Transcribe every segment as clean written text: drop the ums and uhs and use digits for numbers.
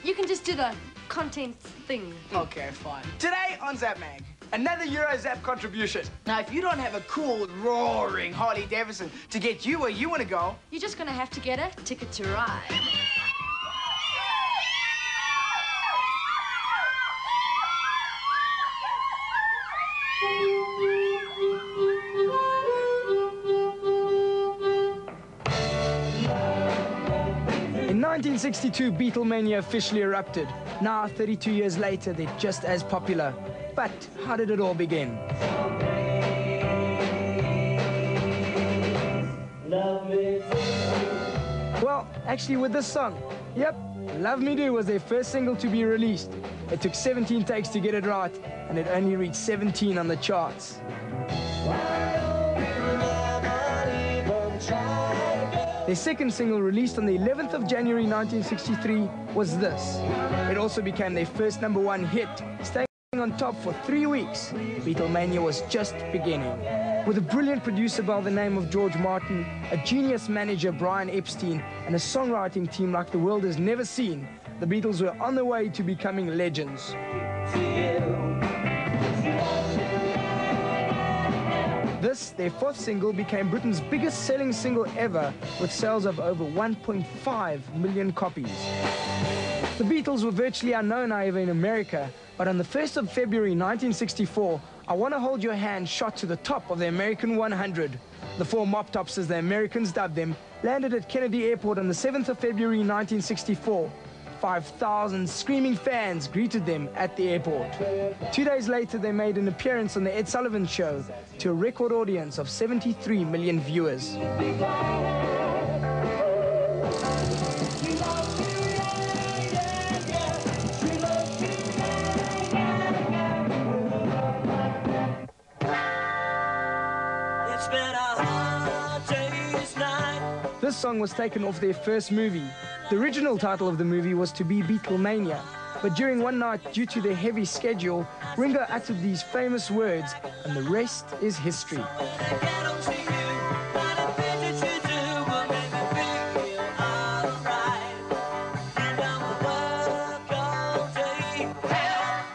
You can just do the contents thing. Okay, fine. Today on Zap Mag, another Euro Zap contribution. Now, if you don't have a cool, roaring Harley Davidson to get you where you want to go, You're just gonna have to get a ticket to ride. In 1962, Beatlemania officially erupted. Now, 32 years later, they're just as popular. But how did it all begin? Well, actually with this song. Yep, Love Me Do was their first single to be released. It took 17 takes to get it right, and it only reached 17 on the charts. Their second single, released on the 11th of January 1963, was this. It also became their first #1 hit, staying on top for 3 weeks. Beatlemania was just beginning. With a brilliant producer by the name of George Martin, a genius manager Brian Epstein, and a songwriting team like the world has never seen, the Beatles were on their way to becoming legends. This, their fourth single, became Britain's biggest selling single ever, with sales of over 1.5 million copies. The Beatles were virtually unknown, however, in America, but on the 1st of February 1964, I Want to Hold Your Hand shot to the top of the American 100. The four mop tops, as the Americans dubbed them, landed at Kennedy Airport on the 7th of February 1964. 5,000 screaming fans greeted them at the airport. 2 days later, they made an appearance on the Ed Sullivan Show to a record audience of 73 million viewers. This song was taken off their first movie. The original title of the movie was to be Beatlemania, but during one night, due to their heavy schedule, Ringo uttered these famous words, and the rest is history.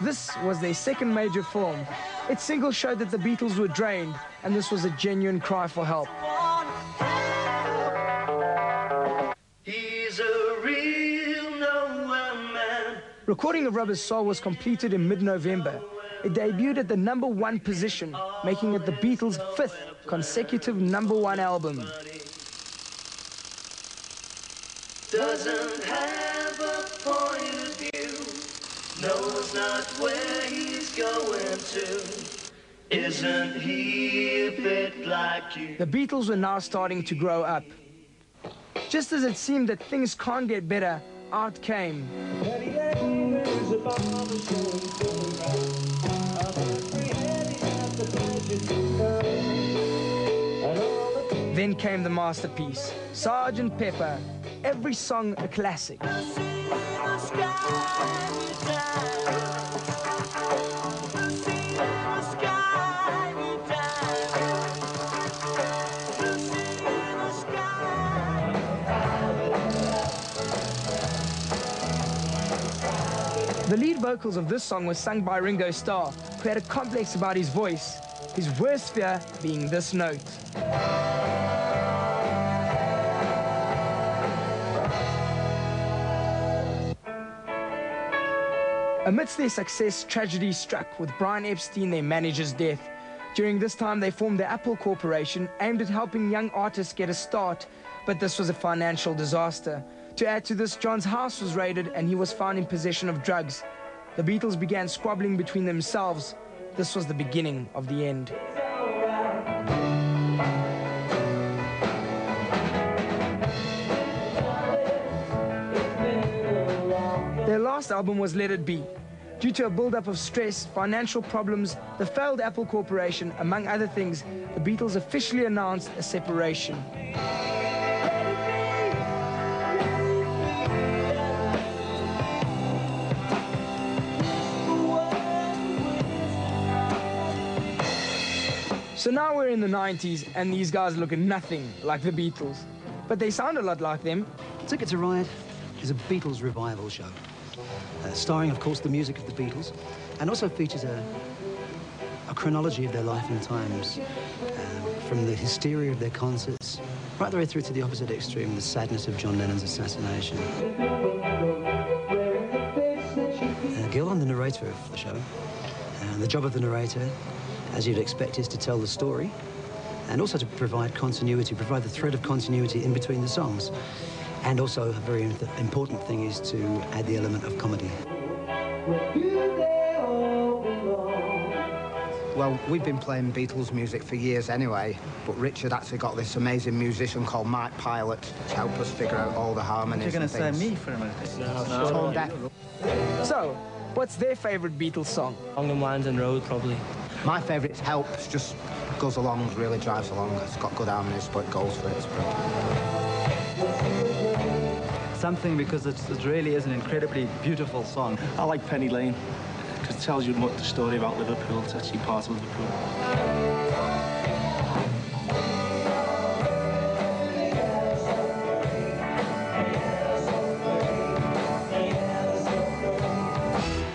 This was their second major film. Its single showed that the Beatles were drained, and this was a genuine cry for help. Recording of Rubber Soul was completed in mid-November. It debuted at the #1 position, making it the Beatles' 5th consecutive #1 album. Doesn't have a point of view, knows not where he's going to. Isn't he a bit like you? The Beatles were now starting to grow up. Just as it seemed that things can't get better, out came Then came the masterpiece, Sgt. Pepper, every song a classic. The lead vocals of this song were sung by Ringo Starr, who had a complex about his voice, his worst fear being this note. Amidst their success, tragedy struck with Brian Epstein, their manager's death. During this time, they formed the Apple Corporation, aimed at helping young artists get a start, but this was a financial disaster. To add to this, John's house was raided and he was found in possession of drugs. The Beatles began squabbling between themselves. This was the beginning of the end. Their last album was Let It Be. Due to a build-up of stress, financial problems, the failed Apple Corporation, among other things, the Beatles officially announced a separation. So now we're in the 90s, and these guys look nothing like the Beatles. But they sound a lot like them. Ticket to Ride is a Beatles revival show. starring, of course, the music of the Beatles, and also features a chronology of their life and times, from the hysteria of their concerts, right the way through to the opposite extreme, the sadness of John Lennon's assassination. Gil, I'm the narrator of the show. The job of the narrator, as you'd expect, is to tell the story, and also to provide continuity, provide the thread of continuity in between the songs. And also, a very important thing is to add the element of comedy. Well, we've been playing Beatles music for years anyway, but Richard actually got this amazing musician called Mike Pilot to help us figure out all the harmonies. You're going to say me for a minute? No. Tone Deaf. So, what's their favourite Beatles song? Along the Lines and Road, probably. My favourite's Help. It just goes along, really drives along. It's got good harmonies, but it goes for it. It's brilliant. Something, because it really is an incredibly beautiful song. I like Penny Lane, because it tells you much the story about Liverpool. It's actually part of Liverpool.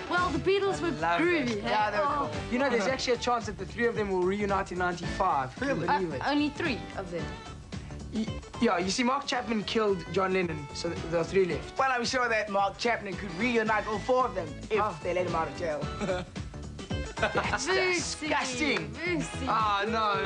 Well, the Beatles were groovy. Yeah, they were cool. You know, there's actually a chance that the three of them will reunite in '95. Really? Believe it. Only 3 of them. Yeah, you see, Mark Chapman killed John Lennon, so there are 3 left. Well, I'm sure that Mark Chapman could reunite all 4 of them if they let him out of jail. That's disgusting. Lucy. Oh, no.